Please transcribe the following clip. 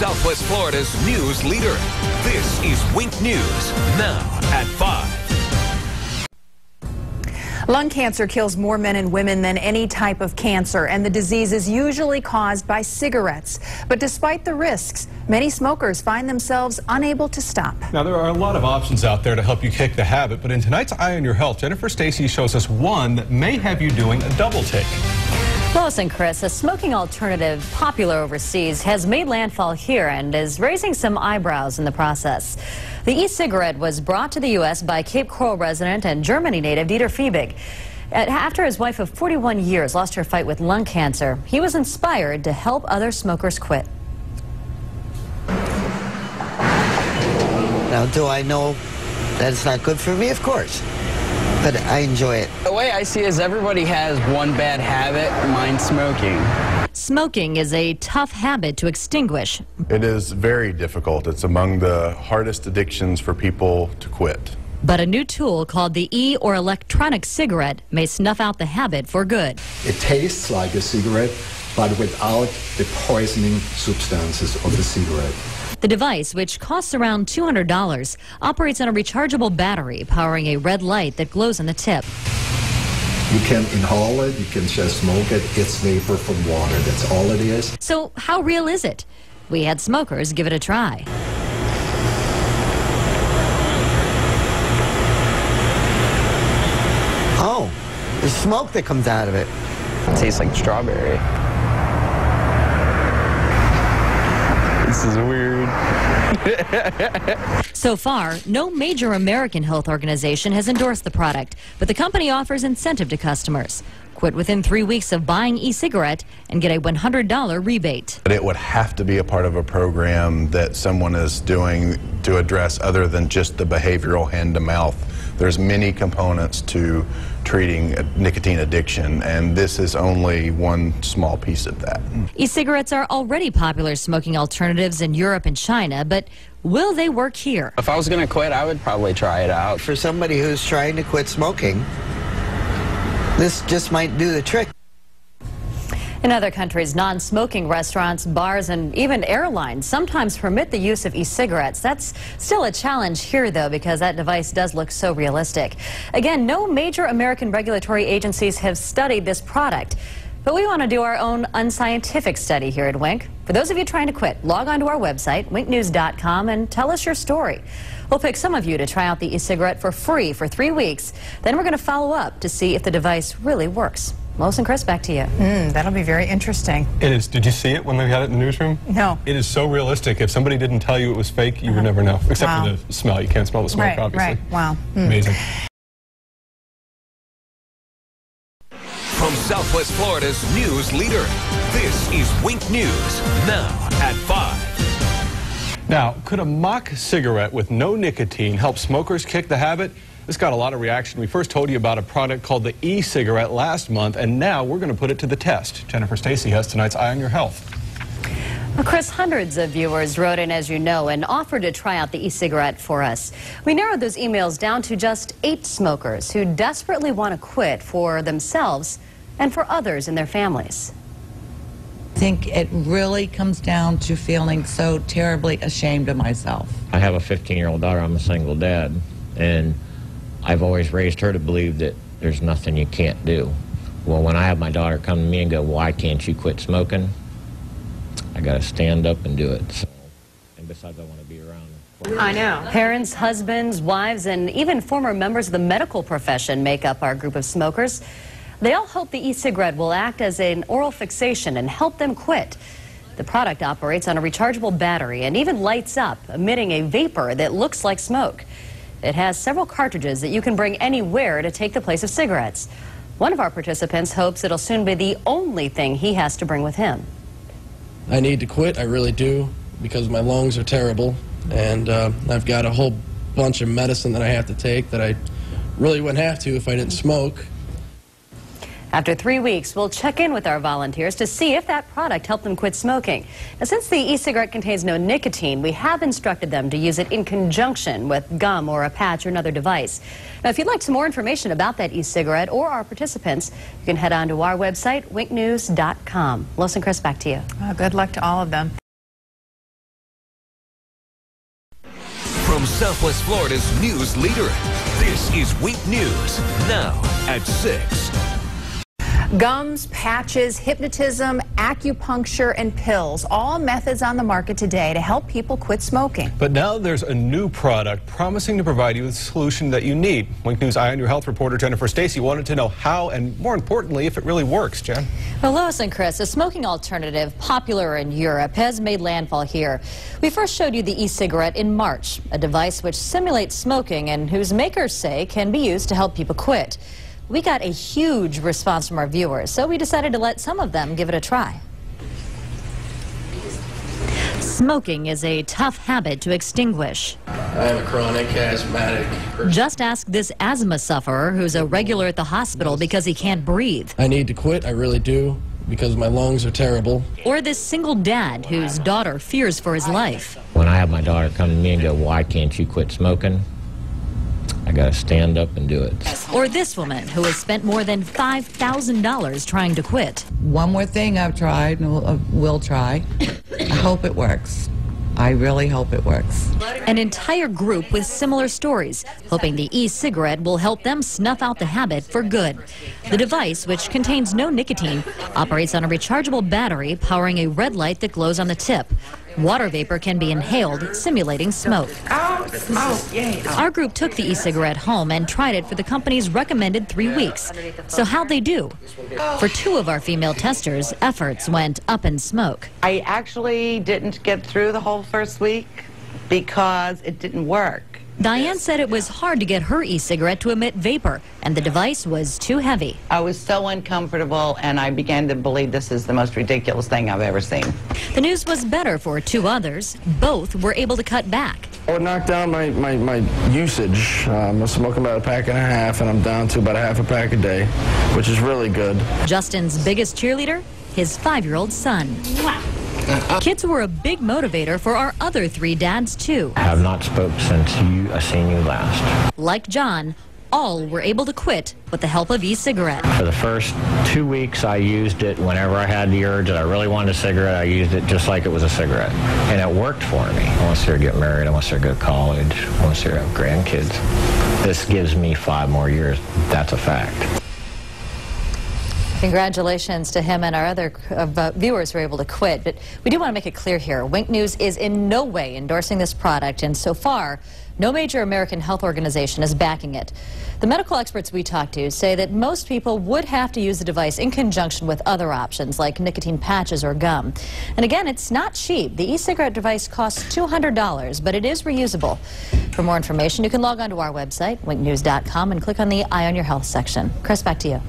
Southwest Florida's news leader, this is Wink News, now at 5. Lung cancer kills more men and women than any type of cancer, and the disease is usually caused by cigarettes. But despite the risks, many smokers find themselves unable to stop. Now, there are a lot of options out there to help you kick the habit, but in tonight's Eye on Your Health, Jennifer Stacy shows us one that may have you doing a double take. Lois and Chris, a smoking alternative popular overseas has made landfall here and is raising some eyebrows in the process. The e-cigarette was brought to the U.S. by Cape Coral resident and Germany native Dieter Fiebig. After his wife of 41 years lost her fight with lung cancer, he was inspired to help other smokers quit. Now, do I know that it's not good for me? Of course. But I enjoy it. The way I see it is everybody has one bad habit, mine's smoking. Smoking is a tough habit to extinguish. It is very difficult. It's among the hardest addictions for people to quit. But a new tool called the e- or electronic cigarette may snuff out the habit for good. It tastes like a cigarette, but without the poisoning substances of the cigarette. The device, which costs around $200, operates on a rechargeable battery powering a red light that glows on the tip. You can inhale it, you can just smoke it. It's vapor from water, that's all it is. So how real is it? We had smokers give it a try. Oh, there's smoke that comes out of it. It tastes like strawberry. This is weird. So far, no major American health organization has endorsed the product, but the company offers incentive to customers. Quit within 3 weeks of buying e-cigarette and get a $100 rebate. But it would have to be a part of a program that someone is doing to address other than just the behavioral hand-to-mouth. There's many components to treating nicotine addiction, and this is only one small piece of that. E-cigarettes are already popular smoking alternatives in Europe and China, but will they work here? If I was going to quit, I would probably try it out. For somebody who's trying to quit smoking, this just might do the trick. In other countries, non-smoking restaurants, bars, and even airlines sometimes permit the use of e-cigarettes. That's still a challenge here, though, because that device does look so realistic. Again, no major American regulatory agencies have studied this product. But we want to do our own unscientific study here at Wink. For those of you trying to quit, log on to our website, winknews.com, and tell us your story. We'll pick some of you to try out the e-cigarette for free for 3 weeks. Then we're going to follow up to see if the device really works. Lois and Chris, back to you. That'll be very interesting. It is. Did you see it when they had it in the newsroom? No. It is so realistic. If somebody didn't tell you it was fake, you would never know. Except for the smell. You can't smell the smoke, obviously. Right. Wow. Amazing. From Southwest Florida's news leader, this is Wink News, now at 5. Now, could a mock cigarette with no nicotine help smokers kick the habit? This got a lot of reaction. We first told you about a product called the e-cigarette last month, and now we're going to put it to the test. Jennifer Stacy has tonight's Eye on Your Health. Well, Chris, hundreds of viewers wrote in, as you know, and offered to try out the e-cigarette for us. We narrowed those emails down to just 8 smokers who desperately want to quit for themselves and for others in their families. I think it really comes down to feeling so terribly ashamed of myself. I have a 15-year-old daughter. I'm a single dad, and I've always raised her to believe that there's nothing you can't do. Well, when I have my daughter come to me and go, why can't you quit smoking? I got to stand up and do it. So, and besides, I want to be around. I know. Parents, husbands, wives, and even former members of the medical profession make up our group of smokers. They all hope the e-cigarette will act as an oral fixation and help them quit. The product operates on a rechargeable battery and even lights up, emitting a vapor that looks like smoke. It has several cartridges that you can bring anywhere to take the place of cigarettes. One of our participants hopes it'll soon be the only thing he has to bring with him. I need to quit, I really do, because my lungs are terrible, and I've got a whole bunch of medicine that I have to take that I really wouldn't have to if I didn't smoke. After 3 weeks, we'll check in with our volunteers to see if that product helped them quit smoking. Now, since the e-cigarette contains no nicotine, we have instructed them to use it in conjunction with gum or a patch or another device. Now, if you'd like some more information about that e-cigarette or our participants, you can head on to our website, winknews.com. Lois and Chris, back to you. Good luck to all of them. Southwest Florida's news leader. This is Wink News, now at 6. Gums, patches, hypnotism, acupuncture, and pills, all methods on the market today to help people quit smoking. But now there's a new product promising to provide you with the solution that you need. Wink News Eye on Your Health reporter Jennifer Stacy wanted to know how and, more importantly, if it really works. Jen? Well, Lois and Chris, a smoking alternative popular in Europe has made landfall here. We first showed you the e-cigarette in March, a device which simulates smoking and whose makers say can be used to help people quit. We got a huge response from our viewers, so we decided to let some of them give it a try. Smoking is a tough habit to extinguish. I am a chronic asthmatic person. Just ask this asthma sufferer who's a regular at the hospital because he can't breathe. I need to quit, I really do, because my lungs are terrible. Or this single dad whose daughter fears for his life. When I have my daughter come to me and go, why can't you quit smoking? I gotta stand up and do it. Or this woman who has spent more than $5,000 trying to quit. One more thing I've tried and will try. I hope it works. I really hope it works. An entire group with similar stories, hoping the e-cigarette will help them snuff out the habit for good. The device, which contains no nicotine, operates on a rechargeable battery powering a red light that glows on the tip. Water vapor can be inhaled, simulating smoke. Our group took the e-cigarette home and tried it for the company's recommended 3 weeks. So how'd they do? For 2 of our female testers, efforts went up in smoke. I actually didn't get through the whole first week because it didn't work. Diane said it was hard to get her e-cigarette to emit vapor, and the device was too heavy. I was so uncomfortable, and I began to believe this is the most ridiculous thing I've ever seen. The news was better for 2 others. Both were able to cut back. I would knock down my usage. I'm smoking about a pack and a half, and I'm down to about a half a pack a day, which is really good. Justin's biggest cheerleader? His 5-year-old son. Kids were a big motivator for our other 3 dads, too. I have not spoke since I seen you last. Like John, all were able to quit with the help of e-cigarette. For the first 2 weeks, I used it whenever I had the urge that I really wanted a cigarette. I used it just like it was a cigarette. And it worked for me. I want to see her get married. I want to see her go to college. I want to see her have grandkids. This gives me 5 more years. That's a fact. Congratulations to him and our other viewers who were able to quit. But we do want to make it clear here, Wink News is in no way endorsing this product, and so far, no major American health organization is backing it. The medical experts we talked to say that most people would have to use the device in conjunction with other options like nicotine patches or gum. And again, it's not cheap. The e-cigarette device costs $200, but it is reusable. For more information, you can log on to our website, winknews.com, and click on the Eye on Your Health section. Chris, back to you.